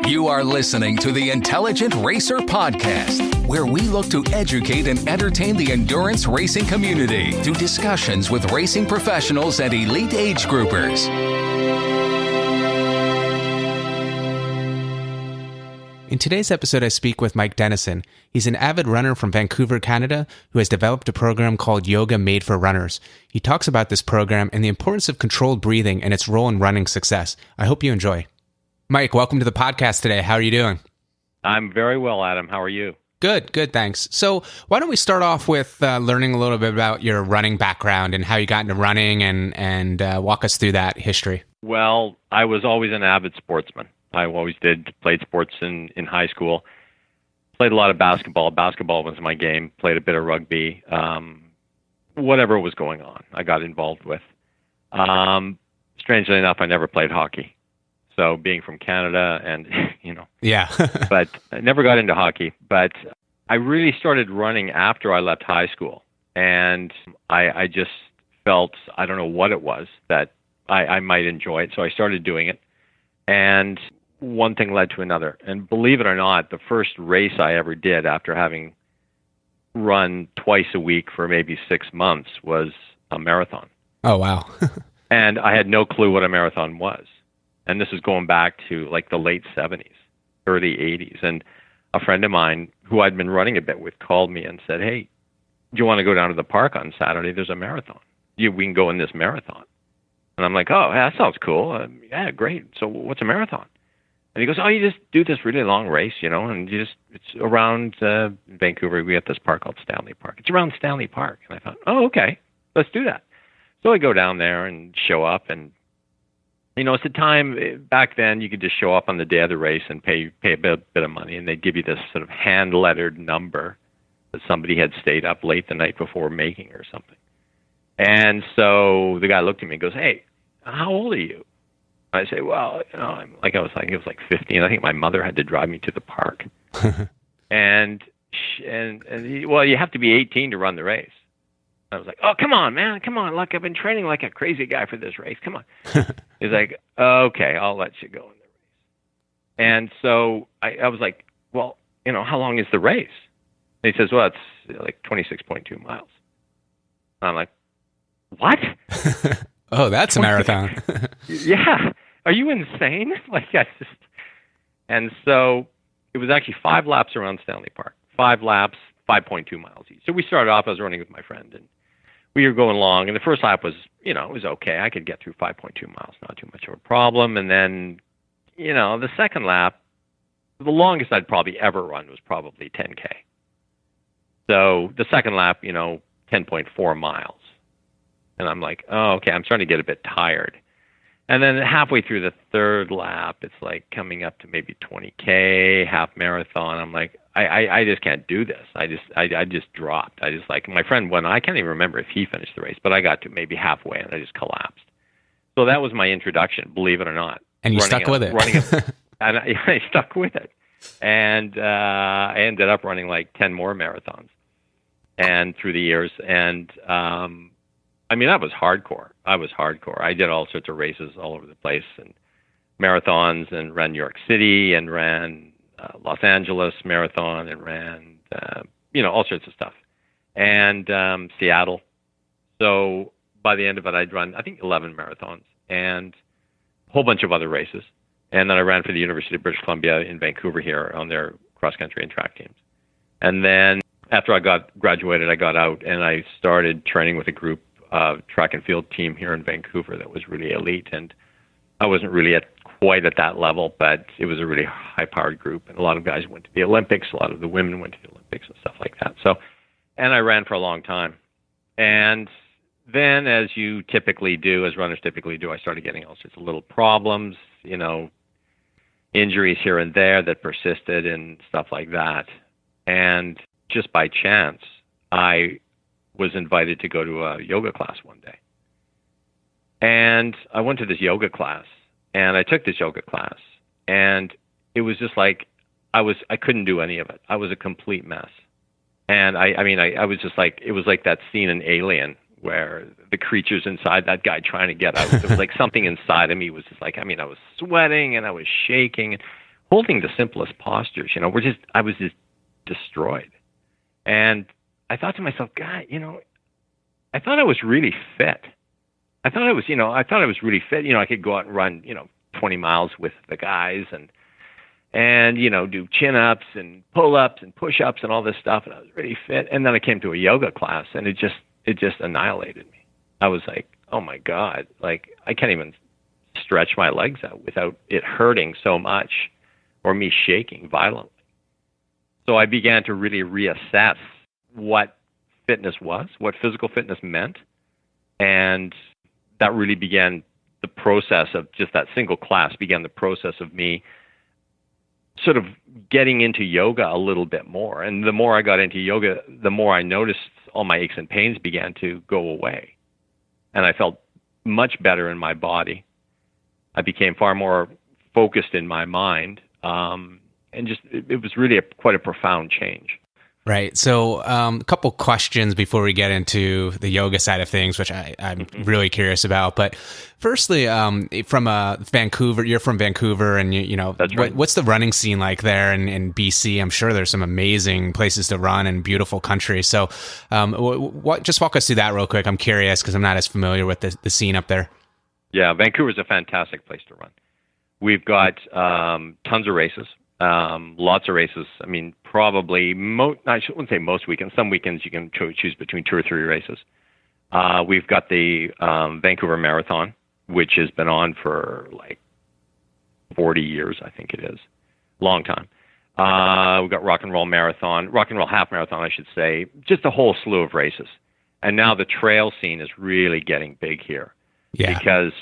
You are listening to the Intelligent Racer Podcast, where we look to educate and entertain the endurance racing community through discussions with racing professionals and elite age groupers. In today's episode, I speak with Mike Dennison. He's an avid runner from Vancouver, Canada, who has developed a program called Yoga Made for Runners. He talks about this program and the importance of controlled breathing and its role in running success. I hope you enjoy. Mike, welcome to the podcast today. How are you doing? I'm very well, Adam. How are you? Good, thanks. So why don't we start off with learning a little bit about your running background and how you got into running and walk us through that history. Well, I was always an avid sportsman. I always played sports in high school. Played a lot of basketball. Basketball was my game. Played a bit of rugby. Whatever was going on, I got involved with. Strangely enough, I never played hockey. So being from Canada and, Yeah. but I never got into hockey. But I really started running after I left high school. And I just felt, I don't know what it was, that I might enjoy it. So I started doing it. And one thing led to another. And believe it or not, the first race I ever did after having run twice a week for maybe 6 months was a marathon. Oh, wow. And I had no clue what a marathon was. And this is going back to like the late 70s, early 80s. And a friend of mine who I'd been running a bit with called me and said, "Hey, do you want to go down to the park on Saturday? There's a marathon. We can go in this marathon." And I'm like, "Oh, yeah, that sounds cool. Yeah, great. So what's a marathon?" And he goes, "Oh, you just do this really long race, and it's around Vancouver. We have this park called Stanley Park. It's around Stanley Park." And I thought, "Oh, okay, let's do that." So I go down there and show up, and it's the time back then you could just show up on the day of the race and pay a bit of money, and they'd give you this sort of hand-lettered number that somebody had stayed up late the night before making or something. And so the guy looked at me and goes, "Hey, how old are you?" I say, "Well, I was like 15. I think my mother had to drive me to the park." and he, "Well, you have to be 18 to run the race." I was like, "Oh, come on, man. Come on. Look, I've been training like a crazy guy for this race. Come on." He's like, "Okay, I'll let you go in the race." And so I was like, "Well, how long is the race?" And he says, "Well, it's like 26.2 miles. And I'm like, "What?" Oh, that's a marathon. Yeah. Are you insane? And so it was actually 5 laps around Stanley Park. 5 laps, 5.2 miles each. So we started off, I was running with my friend, and we were going along, and the first lap was, it was okay. I could get through 5.2 miles, not too much of a problem. And then, the second lap, the longest I'd probably ever run was probably 10K. So the second lap, 10.4 miles. And I'm like, "Oh, okay, I'm starting to get a bit tired." And then halfway through the third lap, it's like coming up to maybe 20K, half marathon. I'm like, I just can't do this. I just dropped. My friend won. I can't even remember if he finished the race, but I got to maybe halfway and I just collapsed. So that was my introduction, believe it or not. And you stuck with it. And I stuck with it. And I ended up running like 10 more marathons and through the years. And that was hardcore. I did all sorts of races all over the place and marathons, and ran New York City and ran Los Angeles marathon and ran, all sorts of stuff. And Seattle. So by the end of it, I'd run, I think, 11 marathons and a whole bunch of other races. And then I ran for the University of British Columbia in Vancouver here on their cross-country and track teams. And then after I graduated, I got out and I started training with a group track and field team here in Vancouver that was really elite, and I wasn't really quite at that level, but it was a really high-powered group, and a lot of guys went to the Olympics, a lot of the women went to the Olympics and stuff like that. So, and I ran for a long time, and then as runners typically do, I started getting all sorts of little problems, injuries here and there that persisted and stuff like that, and just by chance, I was invited to go to a yoga class one day. And I went to this yoga class, and I took this yoga class, and it was just like, I couldn't do any of it. I was a complete mess. And I was just like, it was like that scene in Alien where the creature's inside that guy trying to get out. It was like something inside of me was just like, I was sweating and I was shaking. holding the simplest postures, I was just destroyed. And I thought to myself, God, I thought I was really fit. I thought I was really fit. I could go out and run, 20 miles with the guys and do chin-ups and pull-ups and push-ups and all this stuff. And I was really fit. And then I came to a yoga class and it just annihilated me. I was like, oh my God, like I can't even stretch my legs out without it hurting so much or me shaking violently. So I began to really reassess what fitness was, what physical fitness meant. And that really began the process of just that single class began the process of me sort of getting into yoga a little bit more. And the more I got into yoga, the more I noticed all my aches and pains began to go away. And I felt much better in my body. I became far more focused in my mind. And just, it was really quite a profound change. Right. So a couple questions before we get into the yoga side of things, which I'm really curious about. But firstly, from Vancouver, you're from Vancouver, and That's right. What's the running scene like there in BC? I'm sure there's some amazing places to run and beautiful country. So just walk us through that real quick. I'm curious because I'm not as familiar with the scene up there. Yeah, Vancouver's a fantastic place to run. We've got tons of races. Lots of races. I mean, probably, I wouldn't say most weekends. Some weekends you can choose between 2 or 3 races. We've got the Vancouver Marathon, which has been on for like 40 years, I think it is. Long time. We've got Rock and Roll Half Marathon, I should say. Just a whole slew of races. And now the trail scene is really getting big here. Yeah. Because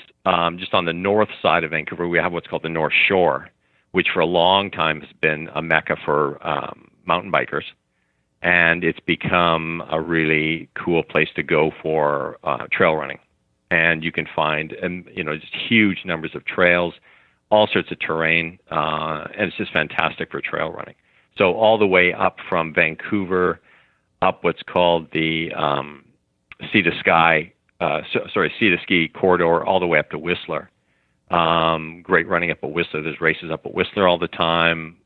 just on the north side of Vancouver, we have what's called the North Shore, which for a long time has been a mecca for mountain bikers. And it's become a really cool place to go for trail running. And you can find, just huge numbers of trails, all sorts of terrain, and it's just fantastic for trail running. So all the way up from Vancouver, up what's called the Sea to Ski corridor, all the way up to Whistler. Great running up at Whistler. There's races up at Whistler all the time.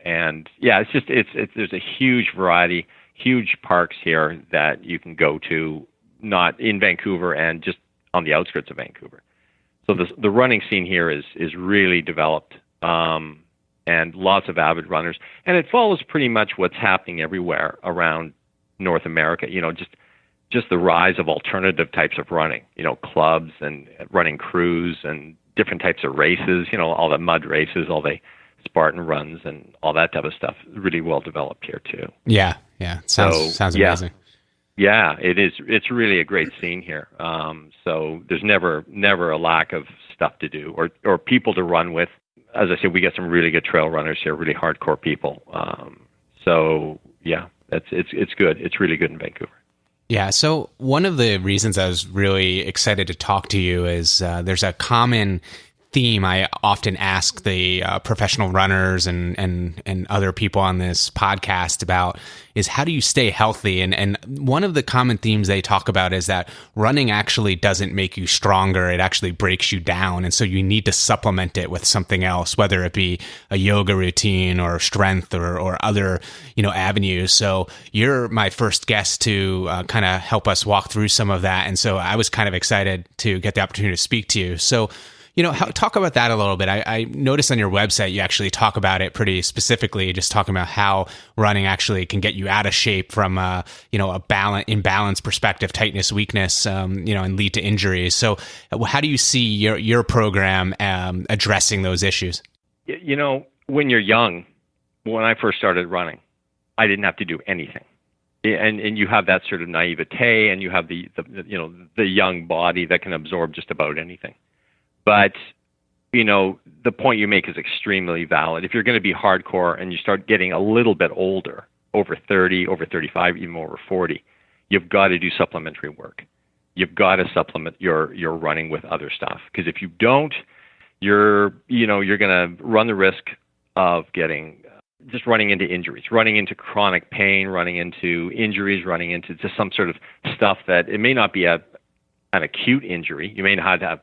And yeah, there's a huge variety, huge parks here that you can go to, not in Vancouver and just on the outskirts of Vancouver. So the running scene here is really developed, and lots of avid runners. And it follows pretty much what's happening everywhere around North America, just the rise of alternative types of running, clubs and running crews and different types of races, all the mud races, all the Spartan runs and all that type of stuff, really well developed here too. Yeah. Sounds amazing. Yeah, it is. It's really a great scene here. So there's never a lack of stuff to do or people to run with. As I said, we get some really good trail runners here, really hardcore people. So yeah, it's good. It's really good in Vancouver. Yeah. So one of the reasons I was really excited to talk to you is there's a common theme I often ask the professional runners and other people on this podcast about is how do you stay healthy? And one of the common themes they talk about is that running actually doesn't make you stronger. It actually breaks you down. And so you need to supplement it with something else, whether it be a yoga routine or strength or other, avenues. So you're my first guest to kind of help us walk through some of that. And so I was kind of excited to get the opportunity to speak to you. So talk about that a little bit. I noticed on your website, you actually talk about it pretty specifically, just talking about how running actually can get you out of shape from a imbalance perspective, tightness, weakness, and lead to injuries. So how do you see your program addressing those issues? When you're young, when I first started running, I didn't have to do anything. And you have that sort of naivete, and you have the young body that can absorb just about anything. But, the point you make is extremely valid. If you're going to be hardcore and you start getting a little bit older, over 30, over 35, even over 40, you've got to do supplementary work. You've got to supplement your running with other stuff. Because if you don't, you're going to run the risk of just running into injuries, running into chronic pain, running into injuries, running into just some sort of stuff that it may not be an acute injury. You may not have,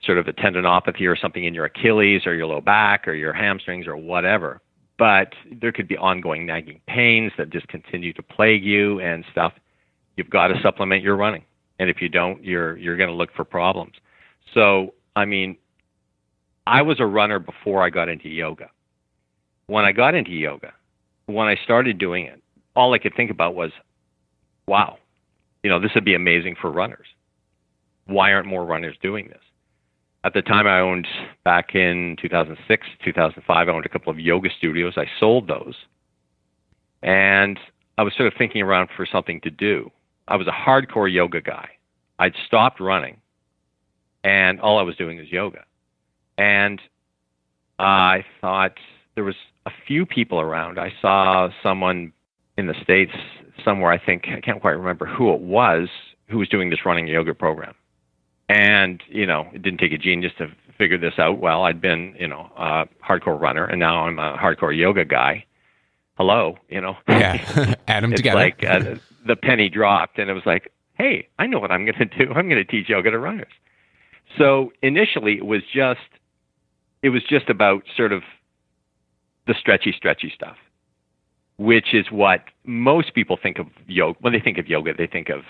sort of a tendinopathy or something in your Achilles or your low back or your hamstrings or whatever. But there could be ongoing nagging pains that just continue to plague you and stuff. You've got to supplement your running. And if you don't, you're going to look for problems. So, I mean, I was a runner before I got into yoga. When I got into yoga, when I started doing it, all I could think about was, wow, this would be amazing for runners. Why aren't more runners doing this? At the time I owned, back in 2006, 2005, I owned a couple of yoga studios. I sold those. And I was sort of thinking around for something to do. I was a hardcore yoga guy. I'd stopped running, and all I was doing was yoga. And I thought there was a few people around. I saw someone in the States somewhere, I can't quite remember who it was, who was doing this running yoga program. And, it didn't take a genius to figure this out. Well, I'd been, a hardcore runner, and now I'm a hardcore yoga guy. Hello, Yeah, add them together. Like the penny dropped, and it was like, hey, I know what I'm going to do. I'm going to teach yoga to runners. So initially, it was just about sort of the stretchy stuff, which is what most people think of yoga. When they think of yoga, they think of,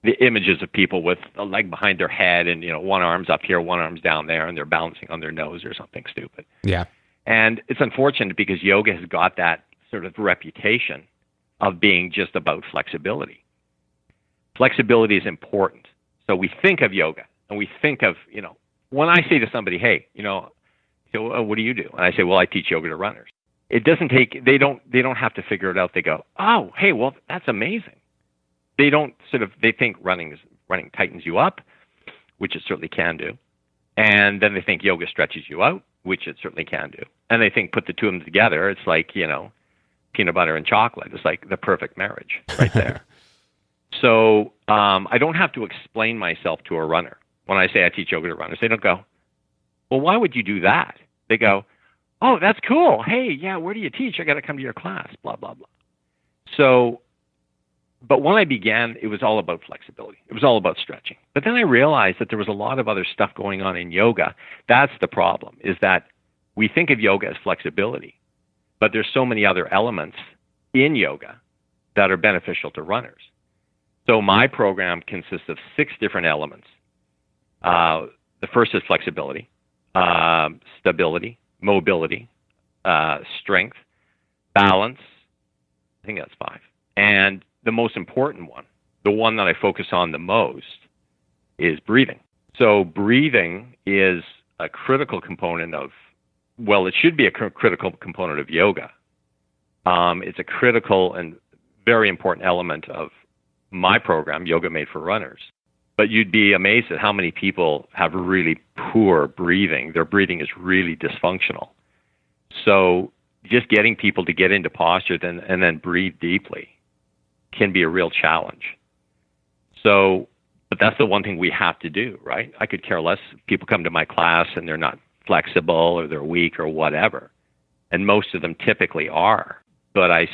the images of people with a leg behind their head and, one arm's up here, one arm's down there, and they're balancing on their nose or something stupid. Yeah. And it's unfortunate because yoga has got that sort of reputation of being just about flexibility. Flexibility is important. So we think of yoga and we think of, when I say to somebody, hey, so what do you do? And I say, well, I teach yoga to runners. It doesn't take, they don't have to figure it out. They go, oh, hey, well, that's amazing. They think running tightens you up, which it certainly can do. And then they think yoga stretches you out, which it certainly can do. And they think put the two of them together, it's like, peanut butter and chocolate. It's like the perfect marriage right there. So I don't have to explain myself to a runner. When I say I teach yoga to runners, they don't go, well, why would you do that? They go, oh, that's cool. Hey, yeah, where do you teach? I got to come to your class, blah, blah, blah. So, but when I began, it was all about flexibility. It was all about stretching. But then I realized that there was a lot of other stuff going on in yoga. That's the problem, is that we think of yoga as flexibility, but there's so many other elements in yoga that are beneficial to runners. So my program consists of 6 different elements. The first is flexibility, stability, mobility, strength, balance. I think that's 5. And the most important one, the one that I focus on the most, is breathing. So breathing is a critical component of, well, it should be a critical component of yoga. It's a critical and very important element of my program, Yoga Made for Runners. But you'd be amazed at how many people have really poor breathing. Their breathing is really dysfunctional. So just getting people to get into posture and then breathe deeply can be a real challenge. So, but that's the one thing we have to do, right? I could care less if people come to my class and they're not flexible or they're weak or whatever. And most of them typically are. But I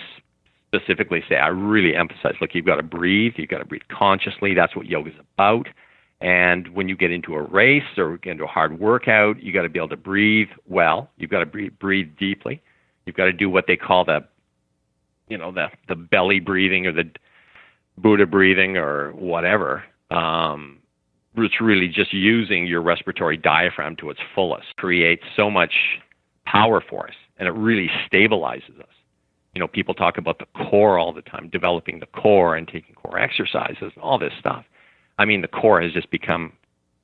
specifically say, I really emphasize, look, you've got to breathe consciously. That's what yoga is about. And when you get into a race or get into a hard workout, you got to be able to breathe well. You've got to breathe deeply. You've got to do what they call the belly breathing or the Buddha breathing or whatever. It's really just using your respiratory diaphragm to its fullest. Creates so much power for us, and it really stabilizes us. People talk about the core all the time, developing the core and taking core exercises and all this stuff. I mean, the core has just become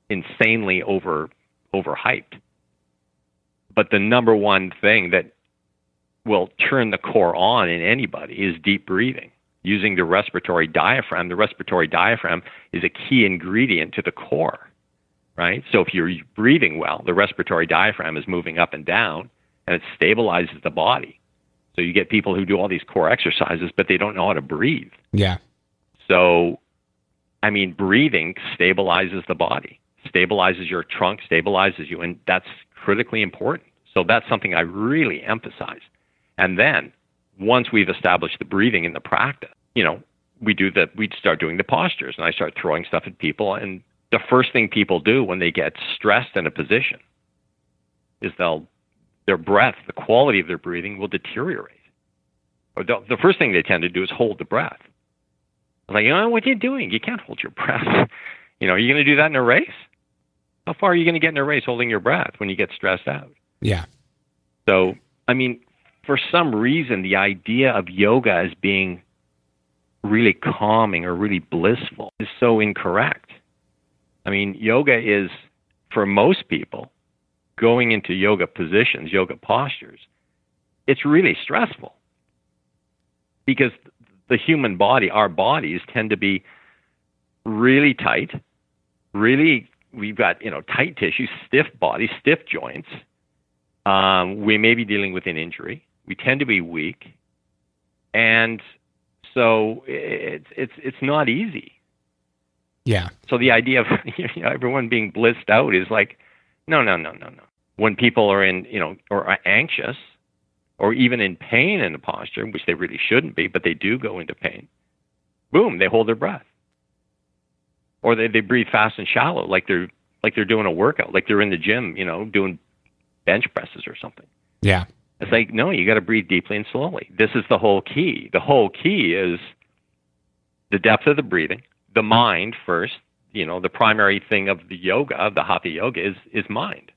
insanely overhyped. But the number one thing that will turn the core on in anybody is deep breathing, using the respiratory diaphragm. The respiratory diaphragm is a key ingredient to the core, right? So if you're breathing well, the respiratory diaphragm is moving up and down, and it stabilizes the body. So you get people who do all these core exercises, but they don't know how to breathe. Yeah. So, I mean, breathing stabilizes the body, stabilizes your trunk, stabilizes you, and that's critically important. So that's something I really emphasize. And then once we've established the breathing in the practice, we'd start doing the postures, and I start throwing stuff at people, and the first thing people do when they get stressed in a position is their breath, the quality of their breathing will deteriorate. Or the first thing they tend to do is hold the breath. Like, what are you doing? You can't hold your breath. Are you going to do that in a race? How far are you going to get in a race holding your breath when you get stressed out? Yeah. So, for some reason, the idea of yoga as being really calming or really blissful is so incorrect. Yoga is, for most people, going into yoga positions, yoga postures, it's really stressful. Because the human body, our bodies, tend to be really tight, we've got, tight tissue, stiff bodies, stiff joints. We may be dealing with an injury. We tend to be weak. And so it's not easy. Yeah. So the idea of everyone being blissed out is like, no. When people are in, or are anxious, or even in pain in a posture, which they really shouldn't be, but they do go into pain, boom, they hold their breath. Or they breathe fast and shallow, like they're doing a workout, like they're in the gym, doing bench presses or something. Yeah. It's like, no, you got to breathe deeply and slowly. This is the whole key. The whole key is the depth of the breathing, the mind first. The primary thing of the yoga, of the Hatha Yoga, is mind,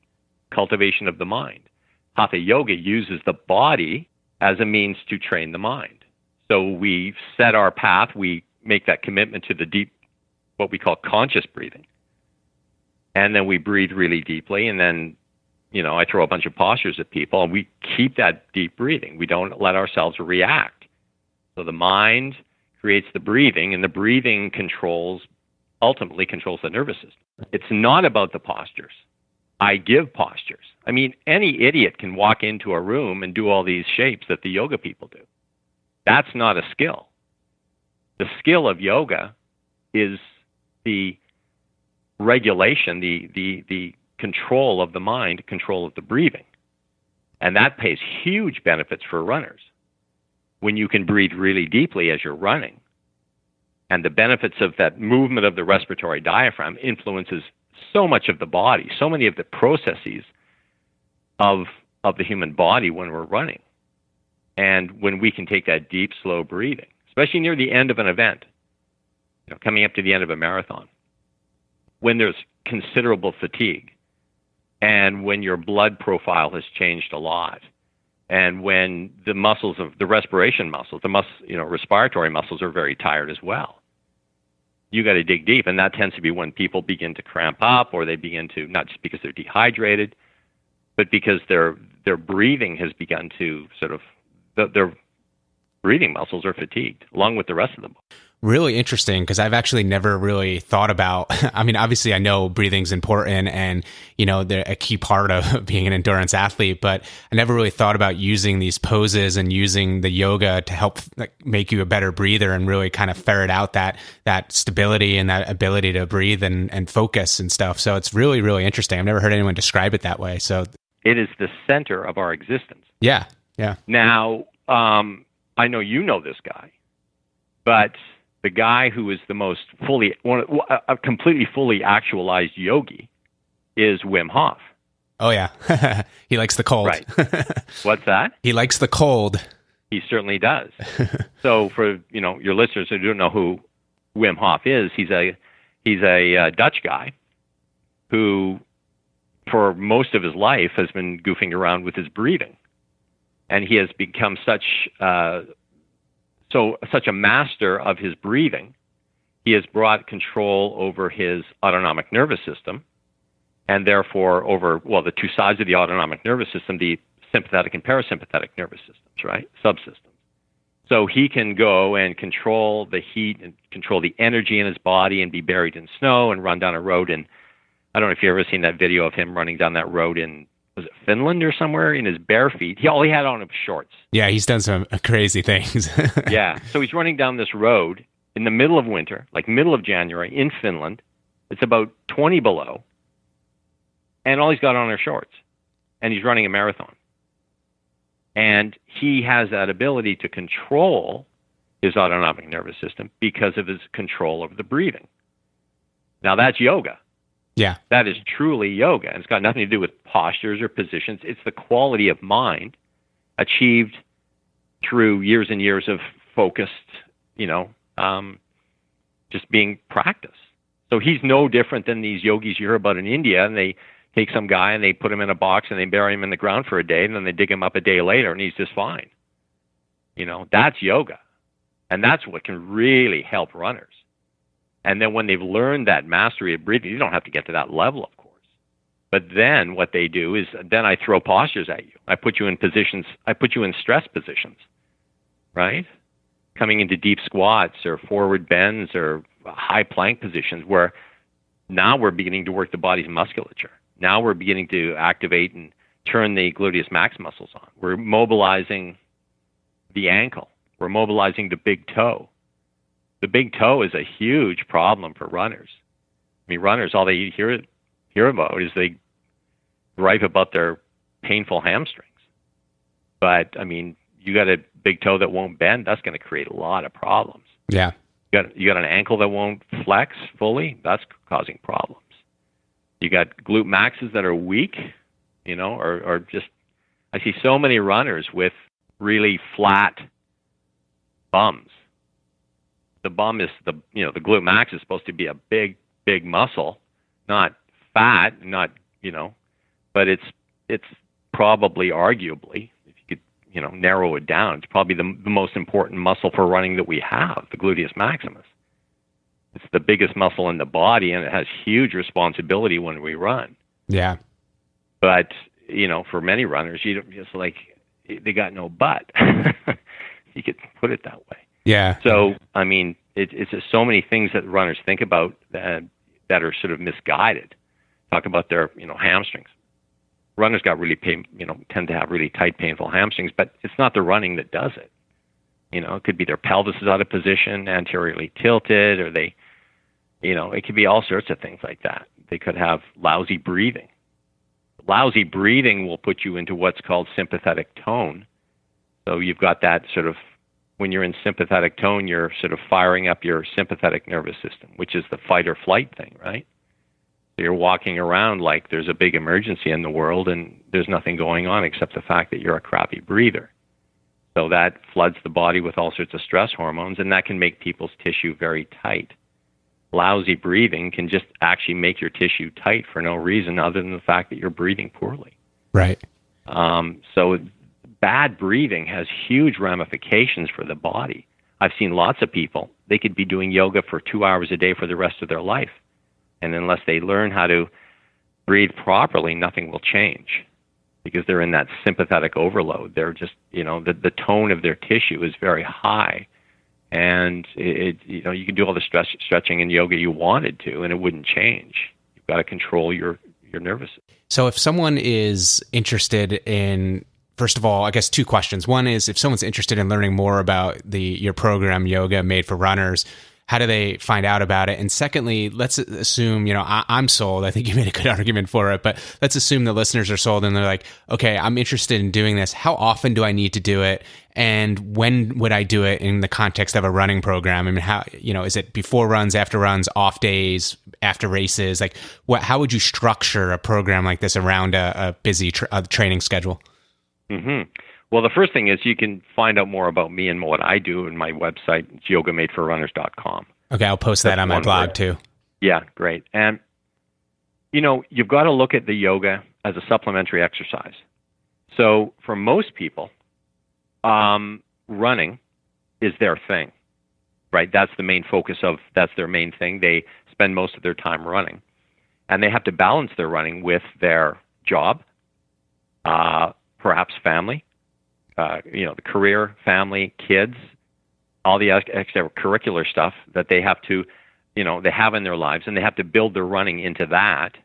cultivation of the mind. Hatha Yoga uses the body as a means to train the mind. So we set our path, we make that commitment to the deep, what we call conscious breathing. And then we breathe really deeply, and then, I throw a bunch of postures at people, and we keep that deep breathing. We don't let ourselves react. So the mind creates the breathing, and the breathing ultimately controls the nervous system. It's not about the postures. I give postures. Any idiot can walk into a room and do all these shapes that the yoga people do. That's not a skill. The skill of yoga is the regulation, the control of the mind, control of the breathing. And that pays huge benefits for runners. When you can breathe really deeply as you're running, and the benefits of that movement of the respiratory diaphragm influences so much of the body, so many of the processes of the human body when we're running. And when we can take that deep, slow breathing, especially near the end of an event, coming up to the end of a marathon, when there's considerable fatigue, and when your blood profile has changed a lot, and when the muscles of the respiration muscles, respiratory muscles are very tired as well, you got to dig deep. And that tends to be when people begin to cramp up, or they begin to, not just because they're dehydrated, but because their breathing has begun to their breathing muscles are fatigued, along with the rest of them. Really interesting, because I've actually never really thought about, obviously I know breathing's important and, they're a key part of being an endurance athlete, but I never really thought about using these poses and using the yoga to help make you a better breather and really kind of ferret out that stability and that ability to breathe and focus and stuff. So it's really, really interesting. I've never heard anyone describe it that way. So it is the center of our existence. Yeah. Now, I know you know this guy, but the guy who is the most a completely fully actualized yogi is Wim Hof. Oh, yeah. He likes the cold. Right. What's that? He likes the cold. He certainly does. So for, your listeners who don't know who Wim Hof is, he's a Dutch guy who, for most of his life, has been goofing around with his breathing. And he has become such a master of his breathing. He has brought control over his autonomic nervous system, and therefore over, the two sides of the autonomic nervous system, the sympathetic and parasympathetic nervous systems, right? Subsystems. So he can go and control the heat and control the energy in his body and be buried in snow and run down a road. And I don't know if you've ever seen that video of him running down that road in, was it Finland or somewhere, in his bare feet. All he had on was shorts. Yeah, he's done some crazy things. Yeah, so he's running down this road in the middle of winter, like middle of January in Finland. It's about 20 below, and all he's got on are shorts, and he's running a marathon. And he has that ability to control his autonomic nervous system because of his control over the breathing. Now that's yoga. Yeah. That is truly yoga. And it's got nothing to do with postures or positions. It's the quality of mind achieved through years and years of focused, just being practiced. So he's no different than these yogis you hear about in India, and they take some guy and they put him in a box and they bury him in the ground for a day, and then they dig him up a day later and he's just fine. That's yoga. And that's what can really help runners. And then when they've learned that mastery of breathing, you don't have to get to that level, of course. But then what they do is then I throw postures at you. I put you in stress positions, right? Coming into deep squats or forward bends or high plank positions where now we're beginning to work the body's musculature. Now we're beginning to activate and turn the gluteus max muscles on. We're mobilizing the ankle. We're mobilizing the big toe. The big toe is a huge problem for runners. I mean, runners, all they hear about is they gripe about their painful hamstrings. But, I mean, you got a big toe that won't bend, that's going to create a lot of problems. Yeah. You got an ankle that won't flex fully, that's causing problems. You got glute maxes that are weak, or just, I see so many runners with really flat bums. The bum is the glute max is supposed to be a big muscle, not fat, but it's probably arguably, if you could, narrow it down, it's probably the most important muscle for running that we have, the gluteus maximus. It's the biggest muscle in the body, and it has huge responsibility when we run. Yeah. But, for many runners, they got no butt. You could put it that way. Yeah. So, I mean, it's just so many things that runners think about that are sort of misguided. Talk about their, hamstrings. Runners got really tend to have really tight, painful hamstrings, but it's not the running that does it. It could be their pelvis is out of position, anteriorly tilted, or it could be all sorts of things like that. They could have lousy breathing. Lousy breathing will put you into what's called sympathetic tone. So you've got that sort of, when you're in sympathetic tone, you're sort of firing up your sympathetic nervous system, which is the fight or flight thing, right? So you're walking around like there's a big emergency in the world and there's nothing going on except the fact that you're a crappy breather. So that floods the body with all sorts of stress hormones, and that can make people's tissue very tight. Lousy breathing can just actually make your tissue tight for no reason other than the fact that you're breathing poorly. Right. So bad breathing has huge ramifications for the body. I've seen lots of people, they could be doing yoga for 2 hours a day for the rest of their life. And unless they learn how to breathe properly, nothing will change because they're in that sympathetic overload. They're just, the tone of their tissue is very high. And, you can do all the stretching and yoga you wanted to, and it wouldn't change. You've got to control your nervous system. So if someone is interested in, first of all, I guess two questions. One is if someone's interested in learning more about your program, Yoga Made for Runners, how do they find out about it? And secondly, let's assume, I'm sold. I think you made a good argument for it, but let's assume the listeners are sold and they're like, okay, I'm interested in doing this. How often do I need to do it? And when would I do it in the context of a running program? I mean, how, is it before runs, after runs, off days, after races? Like how would you structure a program like this around a busy training schedule? Mm-hmm. Well, the first thing is you can find out more about me and what I do in my website, it's yogamadeforrunners.com. Okay, I'll post that on my blog too. Yeah, great. And, you've got to look at the yoga as a supplementary exercise. So for most people, running is their thing, right? That's the main focus that's their main thing. They spend most of their time running. And they have to balance their running with their job, perhaps family, the career, family, kids, all the extracurricular stuff that they have to, they have in their lives, and they have to build their running into that.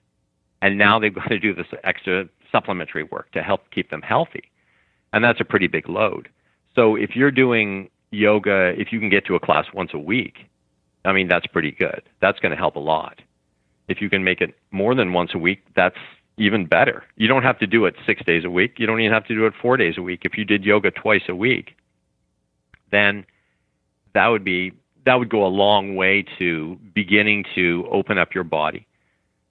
And now they've got to do this extra supplementary work to help keep them healthy. And that's a pretty big load. So if you're doing yoga, if you can get to a class once a week, I mean, that's pretty good. That's going to help a lot. If you can make it more than once a week, that's even better. You don't have to do it 6 days a week. You don't even have to do it 4 days a week. If you did yoga twice a week, then that would go a long way to beginning to open up your body.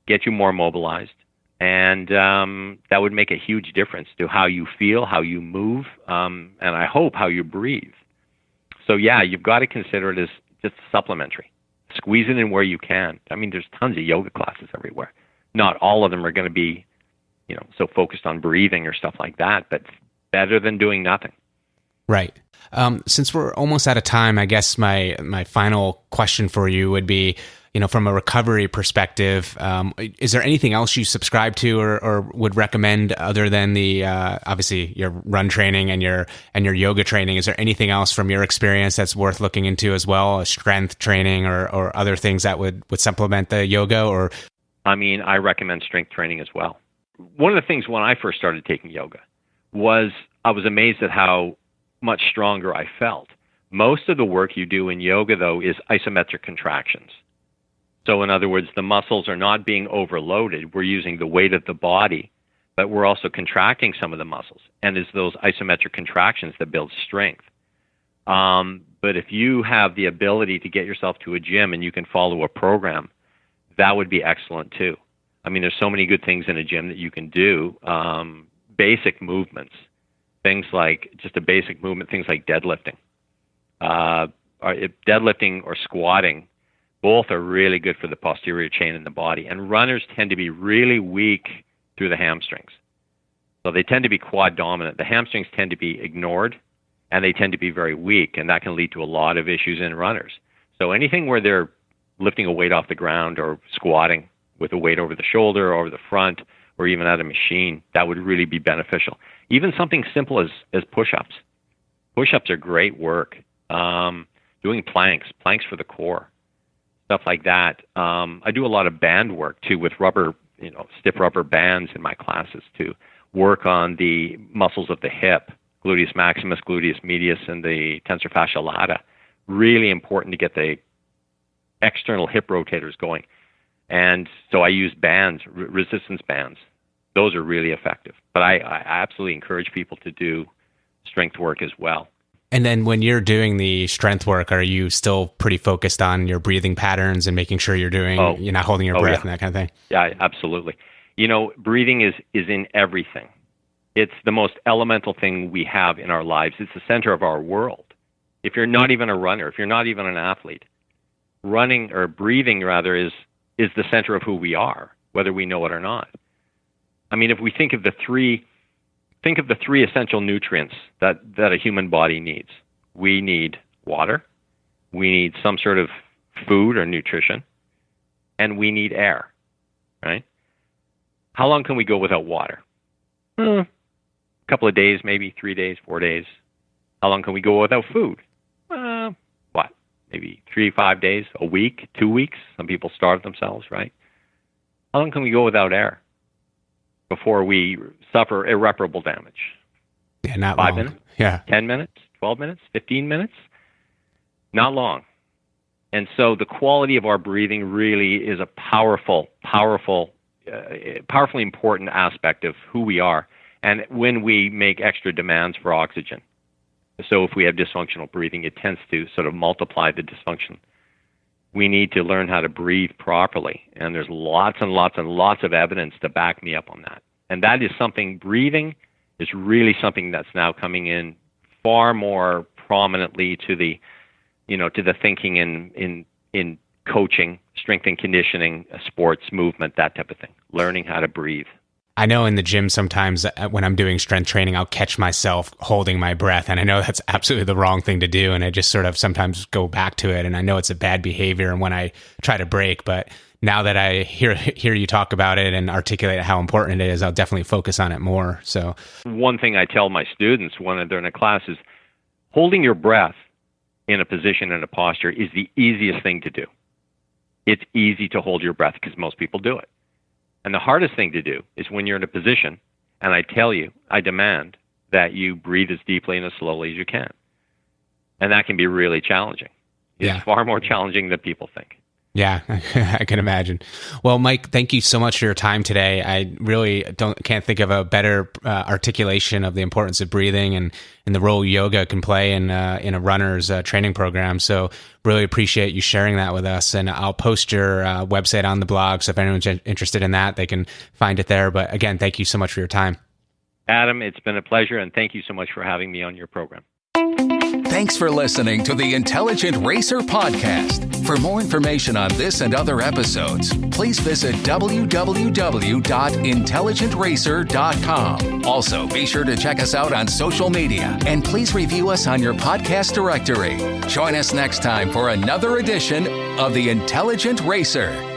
get you more mobilized, and that would make a huge difference to how you feel, how you move, and I hope how you breathe. So yeah, you've got to consider it as just supplementary. Squeeze it in where you can. I mean, there's tons of yoga classes everywhere. Not all of them are going to be, so focused on breathing or stuff like that, but better than doing nothing. Right. Since we're almost out of time, I guess my final question for you would be, from a recovery perspective, is there anything else you subscribe to or would recommend other than the obviously your run training and your yoga training? Is there anything else from your experience that's worth looking into as well, a strength training or other things that would supplement the yoga? Or I mean, I recommend strength training as well. One of the things when I first started taking yoga was I was amazed at how much stronger I felt. Most of the work you do in yoga, though, is isometric contractions. So in other words, the muscles are not being overloaded. We're using the weight of the body, but we're also contracting some of the muscles. And it's those isometric contractions that build strength. But if you have the ability to get yourself to a gym and you can follow a program, that would be excellent too. I mean, there's so many good things in a gym that you can do. Basic movements, things like just a basic movement, things like deadlifting. Deadlifting or squatting, both are really good for the posterior chain in the body. And runners tend to be really weak through the hamstrings. So they tend to be quad dominant. The hamstrings tend to be ignored, and they tend to be very weak, and that can lead to a lot of issues in runners. So anything where they're lifting a weight off the ground or squatting with a weight over the shoulder or over the front or even at a machine, that would really be beneficial. Even something simple as push-ups. Push-ups are great work. Doing planks for the core, stuff like that. I do a lot of band work too with rubber, stiff rubber bands in my classes to work on the muscles of the hip, gluteus maximus, gluteus medius, and the tensor fasciae lata. Really important to get the external hip rotators going. And so I use bands, resistance bands. Those are really effective. But I absolutely encourage people to do strength work as well. And then when you're doing the strength work, are you still pretty focused on your breathing patterns and making sure you're not holding your breath and that kind of thing? Yeah, absolutely. Breathing is in everything. It's the most elemental thing we have in our lives. It's the center of our world. If you're not even a runner, if you're not even an athlete, running or breathing rather is the center of who we are, whether we know it or not. I mean, if we think of the three essential nutrients that a human body needs. We need water, we need some sort of food or nutrition, and we need air, right? How long can we go without water? A couple of days, maybe 3 days, 4 days. How long can we go without food? Maybe 3 to 5 days, a week, 2 weeks. Some people starve themselves, right? How long can we go without air before we suffer irreparable damage? Yeah, not 5 long. minutes? Yeah. 10 minutes? 12 minutes? 15 minutes? Not long. And so the quality of our breathing really is a powerfully important aspect of who we are. And when we make extra demands for oxygen, so if we have dysfunctional breathing, it tends to sort of multiply the dysfunction. We need to learn how to breathe properly. And there's lots and lots and lots of evidence to back me up on that. And that is something, breathing is really something that's now coming in far more prominently to the thinking in coaching, strength and conditioning, sports, movement, that type of thing. Learning how to breathe. I know in the gym sometimes when I'm doing strength training, I'll catch myself holding my breath. And I know that's absolutely the wrong thing to do. And I just sort of sometimes go back to it. And I know it's a bad behavior and when I try to break. But now that I hear you talk about it and articulate how important it is, I'll definitely focus on it more. So one thing I tell my students when they're in a class is holding your breath in a position and a posture is the easiest thing to do. It's easy to hold your breath because most people do it. And the hardest thing to do is when you're in a position, and I demand that you breathe as deeply and as slowly as you can. And that can be really challenging. It's far more challenging than people think. Yeah, I can imagine. Well, Mike, thank you so much for your time today. I really can't think of a better articulation of the importance of breathing and the role yoga can play in a runner's training program. So really appreciate you sharing that with us. And I'll post your website on the blog. So if anyone's interested in that, they can find it there. But again, thank you so much for your time. Adam, it's been a pleasure. And thank you so much for having me on your program. Thanks for listening to the Intelligent Racer podcast. For more information on this and other episodes, please visit www.intelligentracer.com. Also, be sure to check us out on social media and please review us on your podcast directory. Join us next time for another edition of the Intelligent Racer.